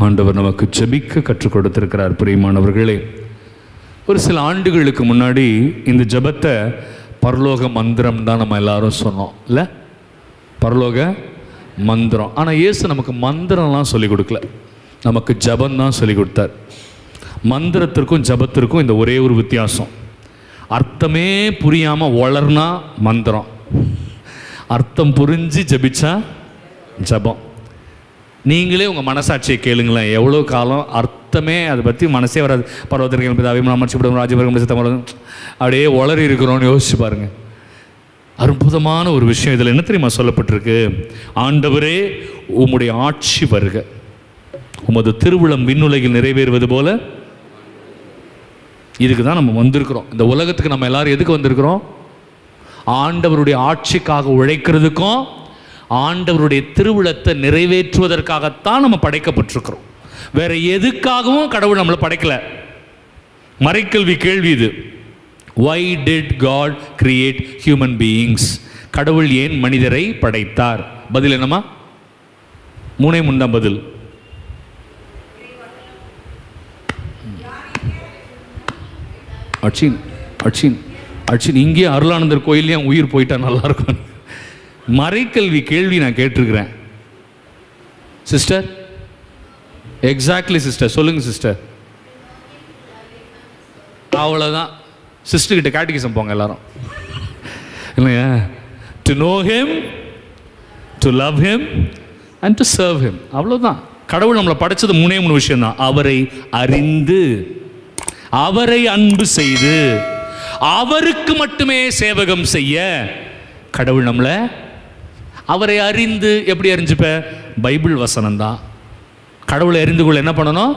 ஆண்டவர் நமக்கு ஜெபிக்க கற்றுக் கொடுத்திருக்கிறார். பிரியமானவர்களே, ஒரு சில ஆண்டுகளுக்கு முன்னாடி இந்த ஜெபத்தை பரலோக மந்திரம் தான் நம்ம எல்லாரும் சொன்னோம் இல்லை? பரலோக மந்திரம். ஆனால் இயேசு நமக்கு மந்திரம்லாம் சொல்லிக் கொடுக்கல, நமக்கு ஜெபம் தான் சொல்லிக் கொடுத்தார். மந்திரத்திற்கும் ஜெபத்திற்கும் இந்த ஒரே ஒரு வித்தியாசம், அர்த்தமே புரியாமல் வளர்னா மந்திரம், அர்த்தம் புரிஞ்சு ஜெபிச்சா ஜெபம். நீங்களே உங்கள் மனசாட்சியை கேளுங்களேன், எவ்வளோ காலம் அர்த்தமே அதை பற்றி மனசே வராது, பர்வத்திற்கு பிதாவே நாமம் ராஜ்யவர்க்கம் சித்தம் அப்படியே உளறி இருக்கிறோன்னு யோசிச்சு பாருங்கள். அற்புதமான ஒரு விஷயம் இதில் என்ன தெரியுமா சொல்லப்பட்டிருக்கு? ஆண்டவரே உம்முடைய ஆட்சி வருக, உமது திருவுளம் விண்ணுலகில் நிறைவேறுவது போல. இதுக்கு தான் நம்ம வந்திருக்கிறோம். இந்த உலகத்துக்கு நம்ம எல்லாரும் எதுக்கு வந்திருக்கிறோம்? ஆண்டவருடைய ஆட்சிக்காக உழைக்கிறதுக்கும் ஆண்டவருடைய திருவுளத்தை நிறைவேற்றுவதற்காகத்தான் நம்ம படைக்கப்பட்டிருக்கிறோம். வேற எதுக்காகவும் கடவுள் நம்மளை படைக்கல. மறைக்கல்வி கேள்வி இது. Why did God create human beings? கடவுள் ஏன் மனிதரை படைத்தார்? பதில் என்னமா? 3 தான் பதில். அச்சின் அச்சின் அச்சின் இங்கே அருளானந்தர் கோயிலையும் உயிர் போயிட்டா நல்லா இருக்கும். மறைக்கல்வி கேள்வி நான் கேட்டிருக்கிறேன் சிஸ்டர். எக்ஸாக்ட்லி சிஸ்டர், சொல்லுங்க சிஸ்டர். அவ்வளோதான். சிஸ்டர்கிட்ட கேட்டிகிசம் போங்க எல்லாரும் இல்லையா? To know him, to love him and to serve him. அவ்வளோதான். கடவுள் நம்மளை படைச்சது 3 விஷயம் தான். அவரை அறிந்து, அவரை அன்பு செய்து, அவருக்கு மட்டுமே சேவகம் செய்ய. கடவுள் நம்மளை அவரை அறிந்து எப்படி அறிஞ்சுப்ப? பைபிள் வசனம் தான். கடவுளை அறிந்து கொள்ள என்ன பண்ணணும்?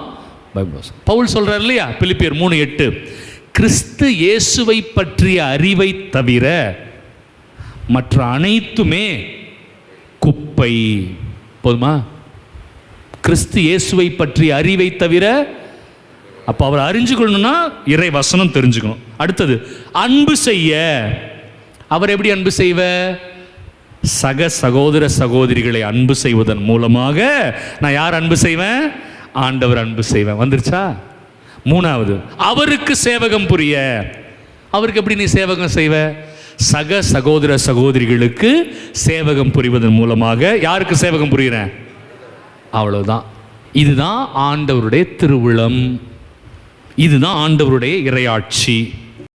பைபிள் வசனம். பவுல் சொல்றார் இல்லையா, பிலிப்பியர் 3:8, கிறிஸ்து இயேசுவை பற்றிய அறிவை தவிர மற்ற அனைத்துமே குப்பை. போதுமா? கிறிஸ்து இயேசுவை பற்றிய அறிவை தவிர. அப்போ அவரை அறிஞ்சு கொள்ளணும்னா இறை வசனம் தெரிஞ்சுக்கணும். அடுத்தது அன்பு செய்ய. அவர் எப்படி அன்பு செய்வ? சக சகோதர சகோதரிகளை அன்பு செய்வதன் மூலமாக நான் யார் அன்பு செய்வேன்? ஆண்டவர் அன்பு செய்வேன். வந்துருச்சா? 3வது அவருக்கு சேவகம் புரிய. அவருக்கு எப்படி நீ சேவகம் செய்வ? சக சகோதர சகோதரிகளுக்கு சேவகம் புரிவதன் மூலமாக. யாருக்கு சேவகம் புரிகிறேன்? அவ்வளவுதான். இதுதான் ஆண்டவருடைய திருவுளம், இதுதான் ஆண்டவருடைய இறையாட்சி.